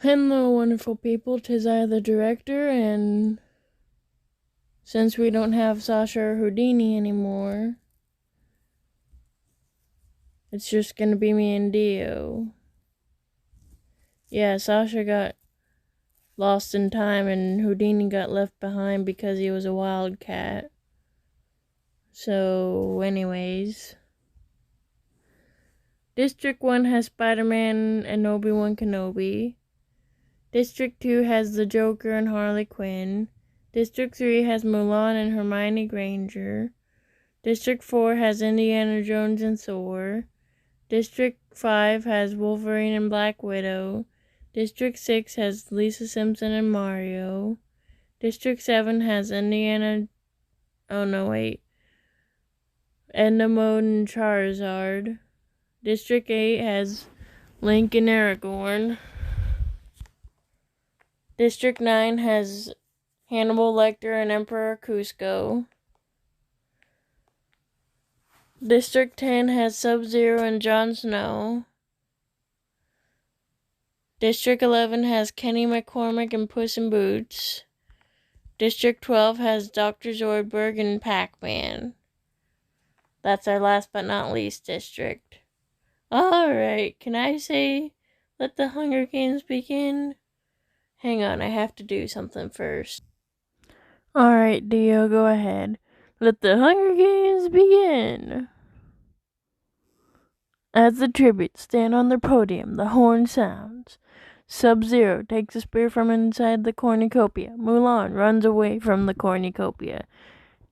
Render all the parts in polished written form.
Hello, wonderful people. 'Tis I, the director, and since we don't have Sasha or Houdini anymore, it's just gonna be me and Dio. Yeah, Sasha got lost in time, and Houdini got left behind because he was a wildcat. So, anyways, District 1 has Spider-Man and Obi-Wan Kenobi. District 2 has the Joker and Harley Quinn. District 3 has Mulan and Hermione Granger. District 4 has Indiana Jones and Thor. District 5 has Wolverine and Black Widow. District 6 has Lisa Simpson and Mario. District 7 has Edna Mode and Charizard. District 8 has Link and Aragorn. District 9 has Hannibal Lecter and Emperor Cusco. District 10 has Sub-Zero and Jon Snow. District 11 has Kenny McCormick and Puss in Boots. District 12 has Dr. Zoidberg and Pac-Man. That's our last but not least district. Alright, can I say, let the Hunger Games begin? Hang on, I have to do something first. Alright, Dio, go ahead. Let the Hunger Games begin. As the tributes stand on their podium, the horn sounds. Sub-Zero takes a spear from inside the cornucopia. Mulan runs away from the cornucopia.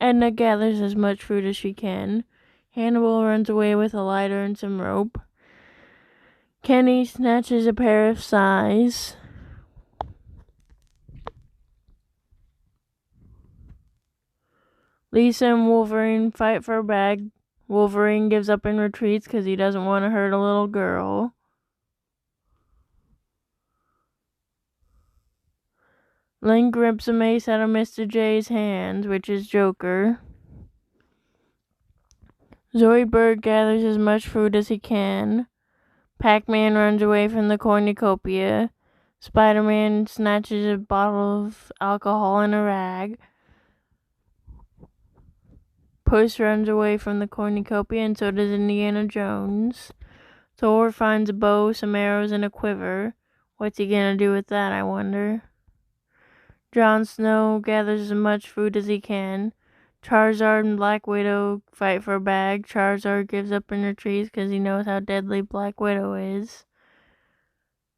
Edna gathers as much food as she can. Hannibal runs away with a lighter and some rope. Kenny snatches a pair of sais. Lisa and Wolverine fight for a bag. Wolverine gives up and retreats because he doesn't want to hurt a little girl. Link rips a mace out of Mr. J's hands, which is Joker. Zoidberg gathers as much food as he can. Pac-Man runs away from the cornucopia. Spider-Man snatches a bottle of alcohol and a rag. Puss runs away from the cornucopia, and so does Indiana Jones. Thor finds a bow, some arrows, and a quiver. What's he gonna do with that, I wonder? Jon Snow gathers as much food as he can. Charizard and Black Widow fight for a bag. Charizard gives up and retreats because he knows how deadly Black Widow is.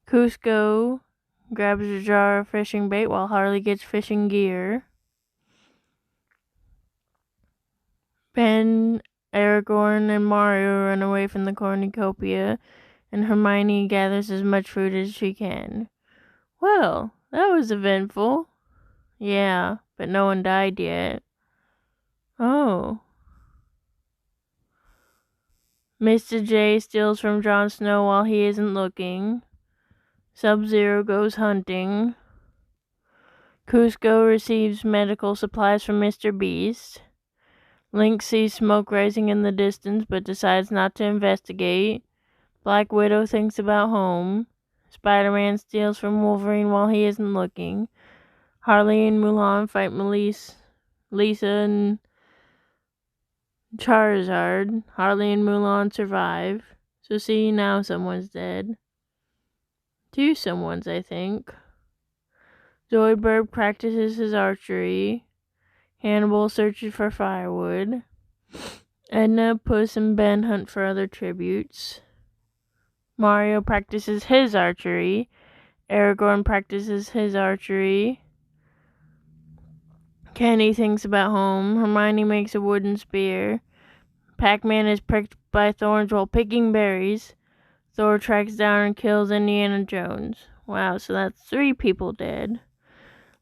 Cusco grabs a jar of fishing bait while Harley gets fishing gear. Ben, Aragorn, and Mario run away from the cornucopia, and Hermione gathers as much food as she can. Well, that was eventful. Yeah, but no one died yet. Oh. Mr. J steals from Jon Snow while he isn't looking. Sub-Zero goes hunting. Cusco receives medical supplies from Mr. Beast. Link sees smoke rising in the distance but decides not to investigate. Black Widow thinks about home. Spider-Man steals from Wolverine while he isn't looking. Harley and Mulan fight Lisa and Charizard. Harley and Mulan survive. So see, now someone's dead. 2 someones, I think. Zoidberg practices his archery. Hannibal searches for firewood. Edna, Puss, and Ben hunt for other tributes. Mario practices his archery. Aragorn practices his archery. Kenny thinks about home. Hermione makes a wooden spear. Pac-Man is pricked by thorns while picking berries. Thor tracks down and kills Indiana Jones. Wow, so that's 3 people dead.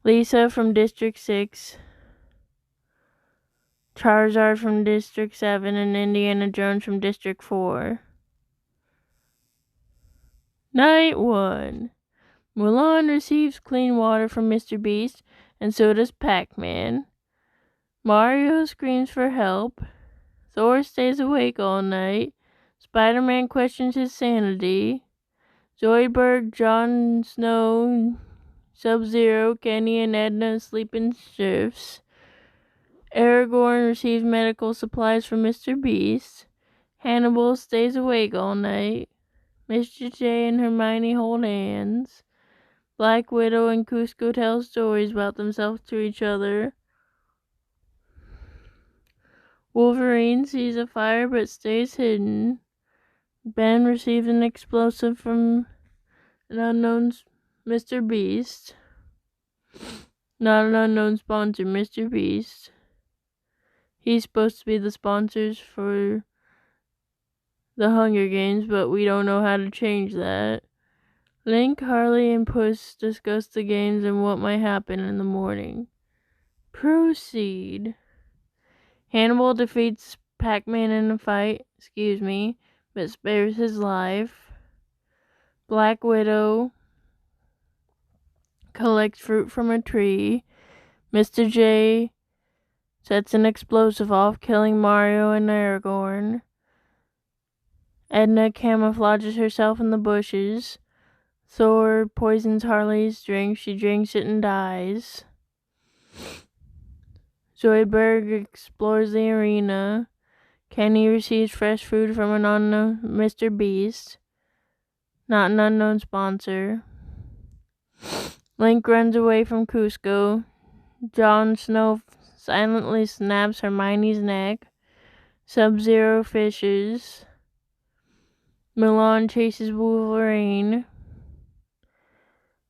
Lisa from District 6. Charizard from District 7 and Indiana Jones from District 4. Night 1. Mulan receives clean water from Mr. Beast, and so does Pac-Man. Mario screams for help. Thor stays awake all night. Spider-Man questions his sanity. Zoidberg, Jon Snow, Sub-Zero, Kenny, and Edna sleep in shifts. Aragorn receives medical supplies from Mr. Beast. Hannibal stays awake all night. Mr. J and Hermione hold hands. Black Widow and Kuzco tell stories about themselves to each other. Wolverine sees a fire but stays hidden. Ben receives an explosive from an unknown Mr. Beast. Not an unknown sponsor, Mr. Beast. He's supposed to be the sponsors for the Hunger Games, but we don't know how to change that. Link, Harley, and Puss discuss the games and what might happen in the morning. Proceed. Hannibal defeats Pac-Man in a fight, but spares his life. Black Widow collects fruit from a tree. Mr. J sets an explosive off, killing Mario and Aragorn. Edna camouflages herself in the bushes. Thor poisons Harley's drink. She drinks it and dies. Zoidberg explores the arena. Kenny receives fresh food from an unknown Mr. Beast. Not an unknown sponsor. Link runs away from Kuzco. Jon Snow silently snaps Hermione's neck. Sub-Zero fishes. Mulan chases Wolverine.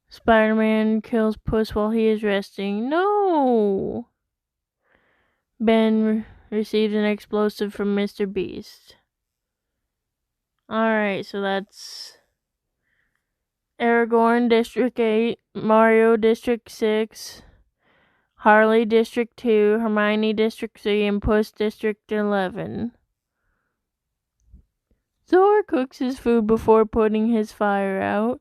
Spider-Man kills Puss while he is resting. No! Ben receives an explosive from Mr. Beast. Alright, so that's Aragorn, District 8, Mario, District 6, Harley, District 2, Hermione, District 3, and Puss, District 11. Thor cooks his food before putting his fire out.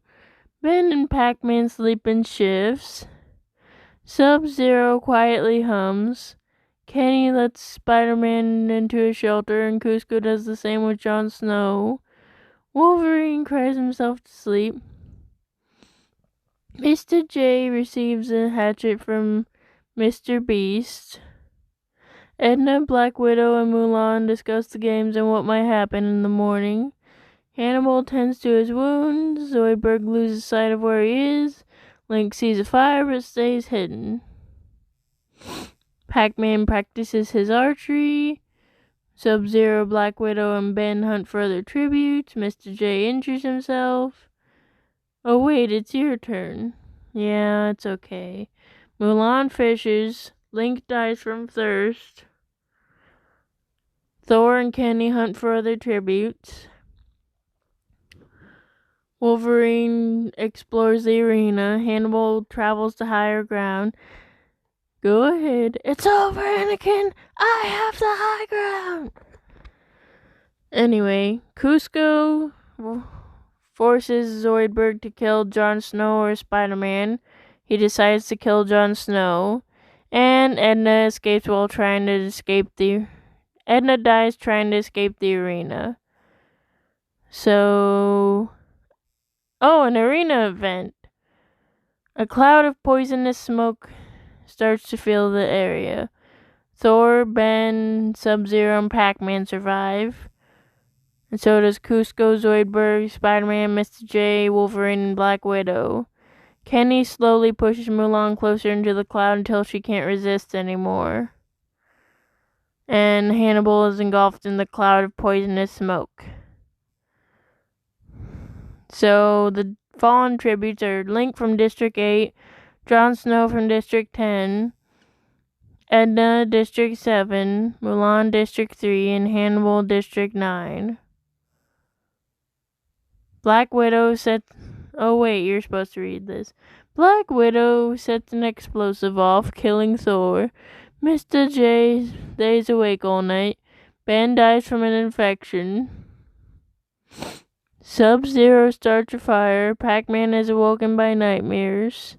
Ben and Pac-Man sleep in shifts. Sub-Zero quietly hums. Kenny lets Spider-Man into a shelter, and Kuzco does the same with Jon Snow. Wolverine cries himself to sleep. Mr. J receives a hatchet from Mr. Beast. Edna, Black Widow, and Mulan discuss the games and what might happen in the morning. Hannibal tends to his wounds. Zoidberg loses sight of where he is. Link sees a fire but stays hidden. Pac-Man practices his archery. Sub-Zero, Black Widow, and Ben hunt for other tributes. Mr. J injures himself. Oh wait, it's your turn. Yeah, it's okay. Mulan fishes. Link dies from thirst. Thor and Kenny hunt for other tributes. Wolverine explores the arena. Hannibal travels to higher ground. Go ahead. It's over, Anakin. I have the high ground. Anyway, Kuzco forces Zoidberg to kill Jon Snow or Spider-Man. He decides to kill Jon Snow. And Edna escapes while trying to escape Edna dies trying to escape the arena. So... Oh, an arena event. A cloud of poisonous smoke starts to fill the area. Thor, Ben, Sub-Zero, and Pac-Man survive. And so does Kuzco, Zoidberg, Spider-Man, Mr. J, Wolverine, and Black Widow. Kenny slowly pushes Mulan closer into the cloud until she can't resist anymore. And Hannibal is engulfed in the cloud of poisonous smoke. So the fallen tributes are Link from District 8, Jon Snow from District 10, Edna District 7, Mulan District 3, and Hannibal District 9. Black Widow sets... Oh wait, you're supposed to read this. Black Widow sets an explosive off, killing Thor. Mr. J stays awake all night. Ben dies from an infection. Sub-Zero starts a fire. Pac-Man is awoken by nightmares.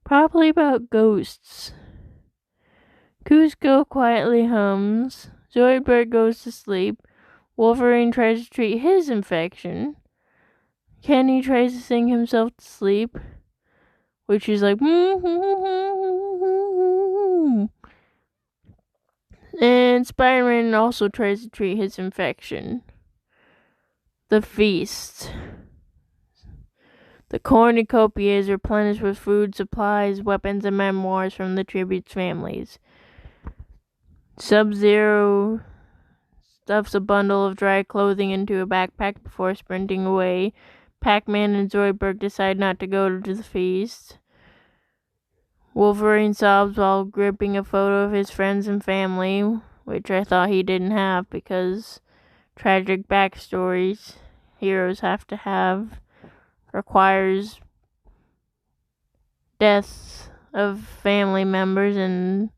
Probably about ghosts. Kuzco quietly hums. Zoidberg goes to sleep. Wolverine tries to treat his infection. Kenny tries to sing himself to sleep, which is like, and Spider-Man also tries to treat his infection. The feast. The cornucopia is replenished with food, supplies, weapons, and memoirs from the tributes' families. Sub-Zero stuffs a bundle of dry clothing into a backpack before sprinting away. Pac-Man and Zoidberg decide not to go to the feast. Wolverine sobs while gripping a photo of his friends and family, which I thought he didn't have because tragic backstories heroes have to have requires deaths of family members, and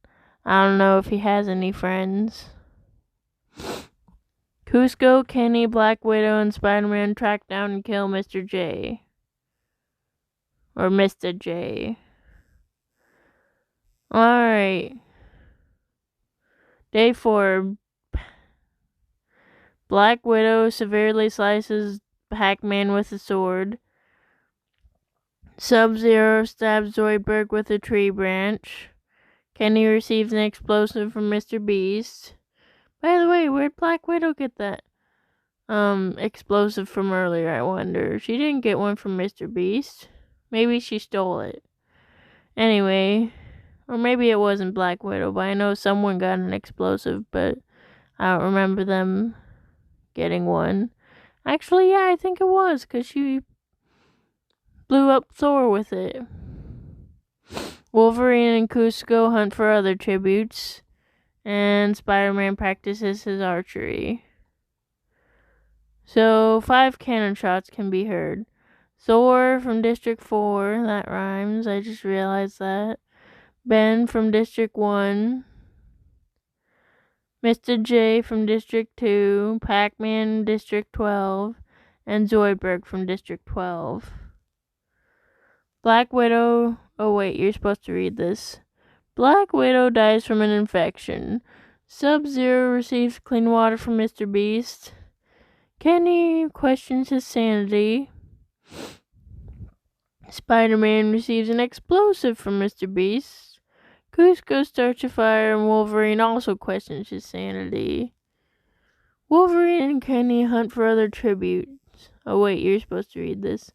I don't know if he has any friends. Kuzco, Kenny, Black Widow, and Spider-Man track down and kill Mr. J. Or Mr. J. Alright. Day 4. Black Widow severely slices Pac-Man with a sword. Sub-Zero stabs Zoidberg with a tree branch. Kenny receives an explosive from Mr. Beast. By the way, where'd Black Widow get that explosive from earlier, I wonder? She didn't get one from Mr. Beast. Maybe she stole it. Anyway, or maybe it wasn't Black Widow, but I know someone got an explosive, but I don't remember them getting one. Actually, yeah, I think it was, because she blew up Thor with it. Wolverine and Kuzco hunt for other tributes, and Spider-Man practices his archery. So, 5 cannon shots can be heard. Thor from District 4, that rhymes, I just realized that. Ben from District 1. Mr. J from District 2. Pac-Man District 12. And Zoidberg from District 12. Black Widow... Oh wait, you're supposed to read this. Black Widow dies from an infection. Sub-Zero receives clean water from Mr. Beast. Kenny questions his sanity. Spider-Man receives an explosive from Mr. Beast. Kuzco starts a fire, and Wolverine also questions his sanity. Wolverine and Kenny hunt for other tributes. Oh wait, you're supposed to read this.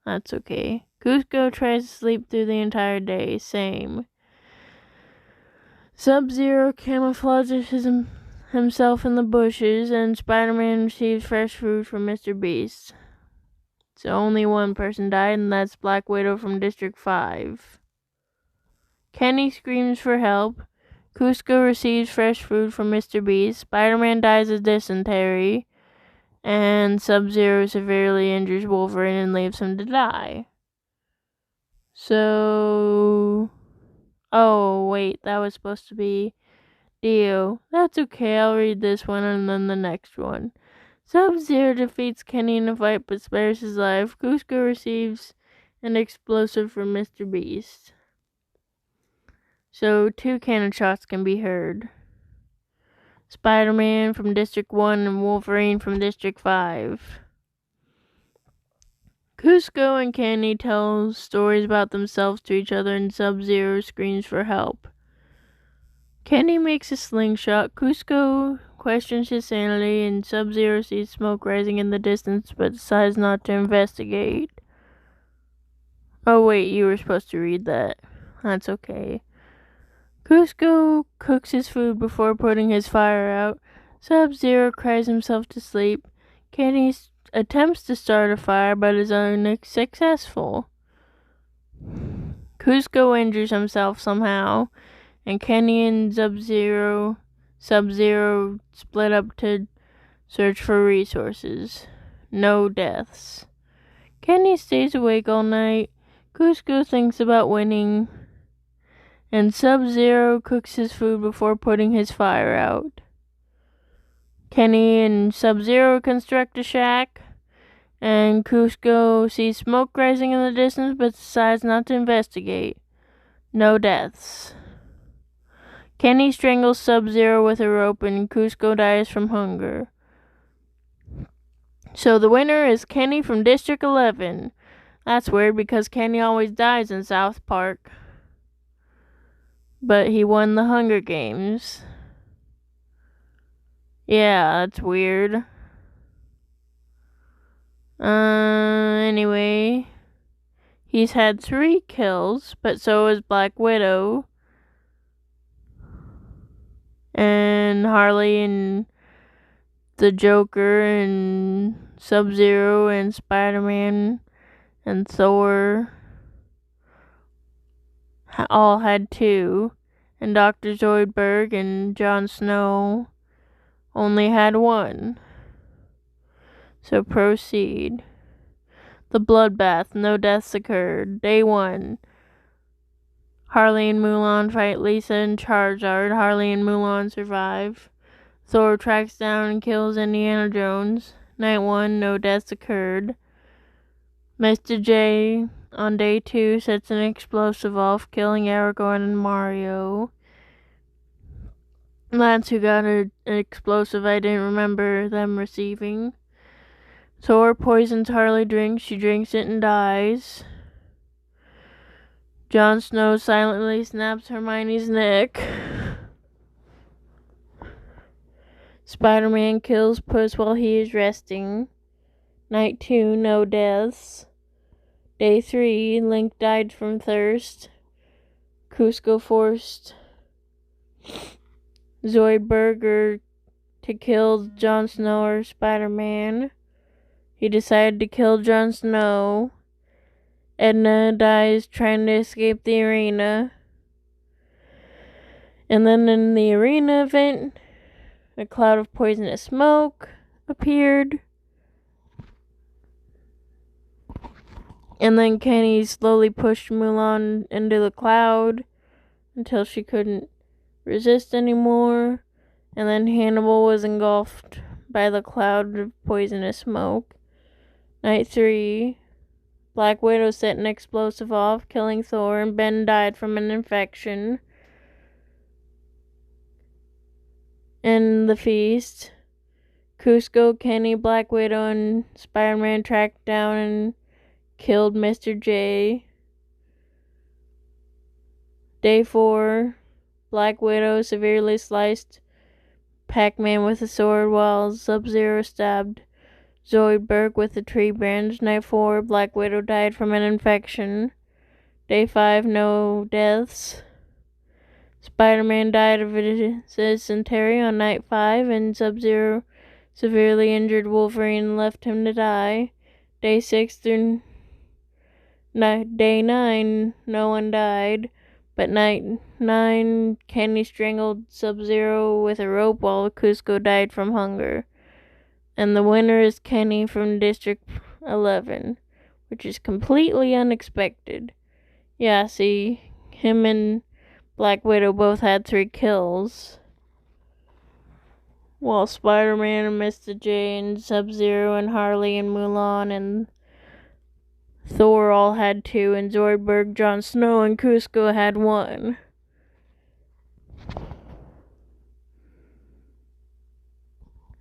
That's okay. Kuzco tries to sleep through the entire day. Same. Sub-Zero camouflages himself in the bushes, and Spider-Man receives fresh food from Mr. Beast. So only one person died, and that's Black Widow from District 5. Kenny screams for help. Kuzco receives fresh food from Mr. Beast. Spider-Man dies of dysentery. And Sub-Zero severely injures Wolverine and leaves him to die. So... Oh, wait, that was supposed to be Dio. That's okay, I'll read this one and then the next one. Sub-Zero defeats Kenny in a fight but spares his life. Kuzco receives an explosive from Mr. Beast. So 2 cannon shots can be heard. Spider-Man from District 1 and Wolverine from District 5. Kuzco and Kenny tell stories about themselves to each other, and Sub-Zero screams for help. Kenny makes a slingshot. Kuzco questions his sanity, and Sub-Zero sees smoke rising in the distance but decides not to investigate. Oh wait, you were supposed to read that. That's okay. Kuzco cooks his food before putting his fire out. Sub-Zero cries himself to sleep. Kenny attempts to start a fire but is unsuccessful. Kuzco injures himself somehow, and Kenny and Sub-Zero split up to search for resources. No deaths. Kenny stays awake all night. Kuzco thinks about winning, and Sub-Zero cooks his food before putting his fire out. Kenny and Sub-Zero construct a shack, and Kuzco sees smoke rising in the distance but decides not to investigate. No deaths. Kenny strangles Sub-Zero with a rope, and Kuzco dies from hunger. So the winner is Kenny from District 11. That's weird because Kenny always dies in South Park. But he won the Hunger Games. Yeah, that's weird. Anyway, he's had 3 kills, but so is Black Widow. And Harley and the Joker and Sub-Zero and Spider-Man and Thor all had 2. And Dr. Zoidberg and Jon Snow only had 1. So proceed. The bloodbath. No deaths occurred. Day 1. Harley and Mulan fight Lisa and Charizard. Harley and Mulan survive. Thor tracks down and kills Indiana Jones. Night 1. No deaths occurred. Mr. J on day 2 sets an explosive off, killing Aragorn and Mario. That's who got an explosive I didn't remember them receiving. Thor poisons Harley drink. She drinks it and dies. Jon Snow silently snaps Hermione's neck. Spider-Man kills Puss while he is resting. Night 2, no deaths. Day 3, Link died from thirst. Kuzco forced Zoidberg to kill Jon Snow or Spider-Man. He decided to kill Jon Snow. Edna dies trying to escape the arena. And then in the arena event, a cloud of poisonous smoke appeared. And then Kenny slowly pushed Mulan into the cloud until she couldn't resist anymore. And then Hannibal was engulfed by the cloud of poisonous smoke. Night 3, Black Widow set an explosive off, killing Thor, and Ben died from an infection. In the feast, Kuzco, Kenny, Black Widow, and Spider-Man tracked down and killed Mr. J. Day 4, Black Widow severely sliced Pac-Man with a sword while Sub-Zero stabbed Zoidberg with a tree branch. Night 4, Black Widow died from an infection. Day 5, no deaths. Spider-Man died of dysentery on night 5, and Sub-Zero severely injured Wolverine and left him to die. Day 6 through day 9, no one died. But night 9, Kenny strangled Sub-Zero with a rope while Kuzco died from hunger. And the winner is Kenny from District 11, which is completely unexpected. Yeah, see, him and Black Widow both had 3 kills, while Spider-Man and Mr. J and Sub-Zero and Harley and Mulan and Thor all had 2, and Zoidberg, Jon Snow, and Kuzco had 1.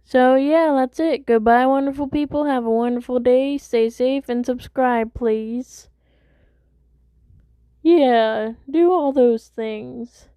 So yeah, that's it. Goodbye, wonderful people. Have a wonderful day. Stay safe and subscribe, please. Yeah, do all those things.